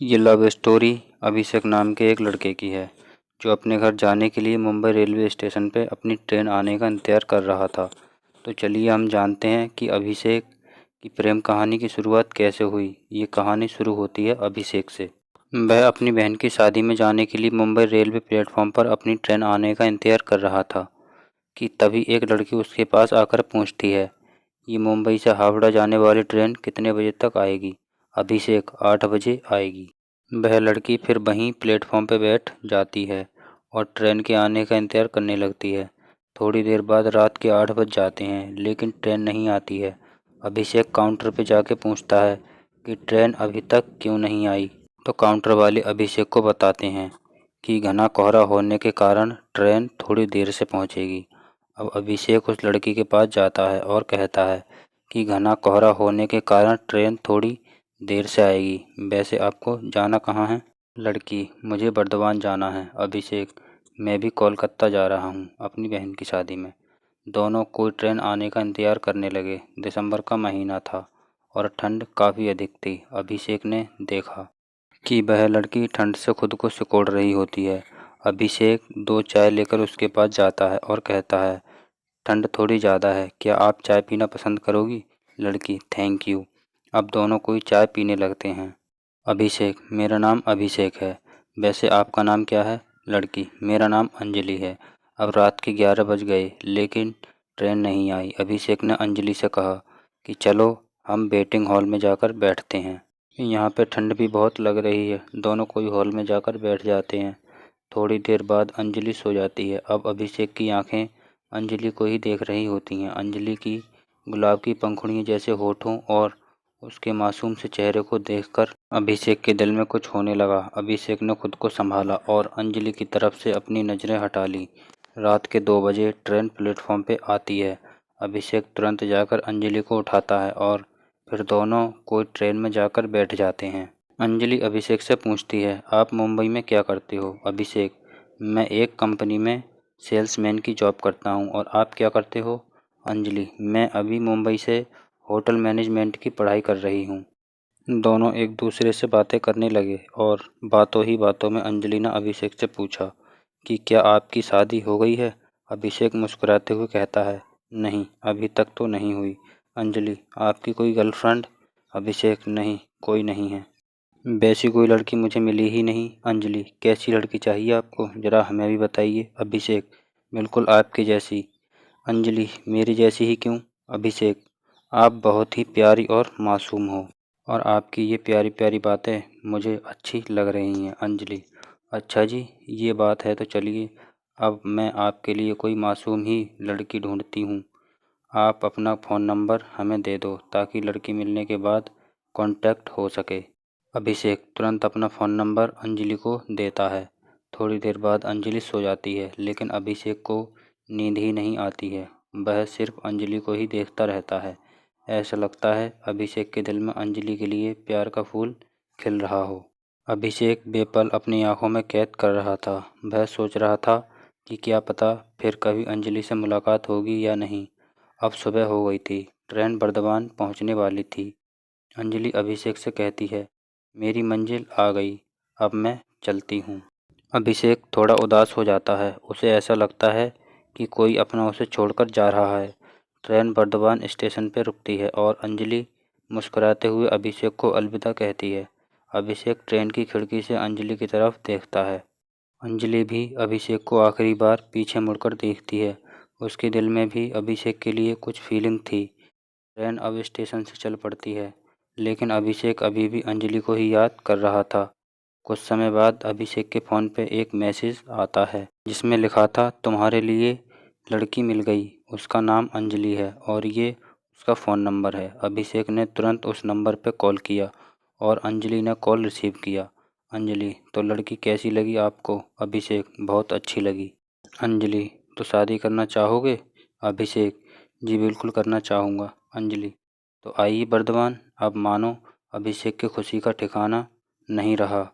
ये love story अभिषेक नाम के एक लड़के की है जो अपने घर जाने के लिए मुंबई रेलवे स्टेशन पे अपनी ट्रेन आने का इंतज़ार कर रहा था। तो चलिए हम जानते हैं कि अभिषेक की प्रेम कहानी की शुरुआत कैसे हुई। ये कहानी शुरू होती है अभिषेक से। वह अपनी बहन की शादी में जाने के लिए मुंबई रेलवे प्लेटफॉर्म पर अपनी ट्रेन आने का इंतज़ार कर रहा था कि तभी एक लड़की उसके पास आकर पूछती है, ये मुंबई से हावड़ा जाने वाली ट्रेन कितने बजे तक आएगी? अभिषेक, 8 बजे आएगी। वह लड़की फिर वहीं प्लेटफॉर्म पर बैठ जाती है और ट्रेन के आने का इंतज़ार करने लगती है। थोड़ी देर बाद रात के 8 बज जाते हैं लेकिन ट्रेन नहीं आती है। अभिषेक काउंटर पर जाके पूछता है कि ट्रेन अभी तक क्यों नहीं आई। तो काउंटर वाले अभिषेक को बताते हैं कि घना कोहरा होने के कारण ट्रेन थोड़ी देर से पहुंचेगी। अब अभिषेक उस लड़की के पास जाता है और कहता है कि घना कोहरा होने के कारण ट्रेन थोड़ी देर से आएगी। वैसे आपको जाना कहाँ है? लड़की, मुझे बर्दवान जाना है। अभिषेक, मैं भी कोलकाता जा रहा हूँ अपनी बहन की शादी में। दोनों कोई ट्रेन आने का इंतज़ार करने लगे। दिसंबर का महीना था और ठंड काफ़ी अधिक थी। अभिषेक ने देखा कि वह लड़की ठंड से खुद को सिकोड़ रही होती है। अभिषेक 2 चाय लेकर उसके पास जाता है और कहता है, ठंड थोड़ी ज़्यादा है, क्या आप चाय पीना पसंद करोगी? लड़की, थैंक यू। अब दोनों कोई चाय पीने लगते हैं। अभिषेक, मेरा नाम अभिषेक है। वैसे आपका नाम क्या है? लड़की, मेरा नाम अंजलि है। अब रात के 11 बज गए लेकिन ट्रेन नहीं आई। अभिषेक ने अंजलि से कहा कि चलो हम वेटिंग हॉल में जाकर बैठते हैं। यहाँ पे ठंड भी बहुत लग रही है। दोनों कोई हॉल में जाकर बैठ जाते हैं। थोड़ी देर बाद अंजलि सो जाती है। अब अभिषेक की आंखें अंजलि को ही देख रही होती हैं। अंजलि की गुलाब की पंखुड़ियों जैसे होठों और उसके मासूम से चेहरे को देखकर अभिषेक के दिल में कुछ होने लगा। अभिषेक ने खुद को संभाला और अंजलि की तरफ से अपनी नज़रें हटा ली। रात के 2 बजे ट्रेन प्लेटफॉर्म पे आती है। अभिषेक तुरंत जाकर अंजलि को उठाता है और फिर दोनों कोई ट्रेन में जाकर बैठ जाते हैं। अंजलि अभिषेक से पूछती है, आप मुंबई में क्या करते हो? अभिषेक, मैं एक कंपनी में सेल्समैन की जॉब करता हूँ। और आप क्या करते हो? अंजलि, मैं अभी मुंबई से होटल मैनेजमेंट की पढ़ाई कर रही हूँ। दोनों एक दूसरे से बातें करने लगे और बातों ही बातों में अंजलि ने अभिषेक से पूछा कि क्या आपकी शादी हो गई है? अभिषेक मुस्कुराते हुए कहता है, नहीं, अभी तक तो नहीं हुई। अंजलि, आपकी कोई गर्लफ्रेंड? अभिषेक, नहीं, कोई नहीं है। वैसी कोई लड़की मुझे मिली ही नहीं। अंजलि, कैसी लड़की चाहिए आपको, ज़रा हमें भी बताइए। अभिषेक, बिल्कुल आपकी जैसी। अंजलि, मेरी जैसी ही क्यों? अभिषेक, आप बहुत ही प्यारी और मासूम हो और आपकी ये प्यारी प्यारी बातें मुझे अच्छी लग रही हैं। अंजलि, अच्छा जी, ये बात है तो चलिए अब मैं आपके लिए कोई मासूम ही लड़की ढूंढती हूँ। आप अपना फ़ोन नंबर हमें दे दो ताकि लड़की मिलने के बाद कांटेक्ट हो सके। अभिषेक तुरंत अपना फ़ोन नंबर अंजलि को देता है। थोड़ी देर बाद अंजलि सो जाती है लेकिन अभिषेक को नींद ही नहीं आती है। वह सिर्फ अंजलि को ही देखता रहता है। ऐसा लगता है अभिषेक के दिल में अंजलि के लिए प्यार का फूल खिल रहा हो। अभिषेक बेपल अपनी आंखों में कैद कर रहा था। वह सोच रहा था कि क्या पता फिर कभी अंजलि से मुलाकात होगी या नहीं। अब सुबह हो गई थी। ट्रेन बर्दवान पहुंचने वाली थी। अंजलि अभिषेक से कहती है, मेरी मंजिल आ गई, अब मैं चलती हूँ। अभिषेक थोड़ा उदास हो जाता है। उसे ऐसा लगता है कि कोई अपना उसे छोड़कर जा रहा है। ट्रेन बर्दवान स्टेशन पर रुकती है और अंजलि मुस्कुराते हुए अभिषेक को अलविदा कहती है। अभिषेक ट्रेन की खिड़की से अंजलि की तरफ देखता है। अंजलि भी अभिषेक को आखिरी बार पीछे मुड़कर देखती है। उसके दिल में भी अभिषेक के लिए कुछ फीलिंग थी। ट्रेन अब स्टेशन से चल पड़ती है लेकिन अभिषेक अभी भी अंजलि को ही याद कर रहा था। कुछ समय बाद अभिषेक के फ़ोन पे एक मैसेज आता है जिसमें लिखा था, तुम्हारे लिए लड़की मिल गई, उसका नाम अंजलि है और ये उसका फ़ोन नंबर है। अभिषेक ने तुरंत उस नंबर पे कॉल किया और अंजलि ने कॉल रिसीव किया। अंजलि, तो लड़की कैसी लगी आपको? अभिषेक, बहुत अच्छी लगी। अंजलि, तो शादी करना चाहोगे? अभिषेक, जी बिल्कुल करना चाहूँगा। अंजलि, तो आइए बर्दवान। अब मानो अभिषेक की खुशी का ठिकाना नहीं रहा।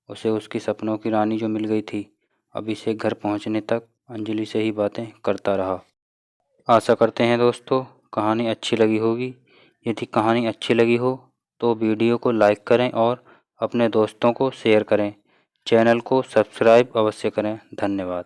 उसे उसकी सपनों की रानी जो मिल गई थी। अभिषेक घर पहुंचने तक अंजलि से ही बातें करता रहा। आशा करते हैं दोस्तों कहानी अच्छी लगी होगी। यदि कहानी अच्छी लगी हो तो वीडियो को लाइक करें और अपने दोस्तों को शेयर करें। चैनल को सब्सक्राइब अवश्य करें। धन्यवाद।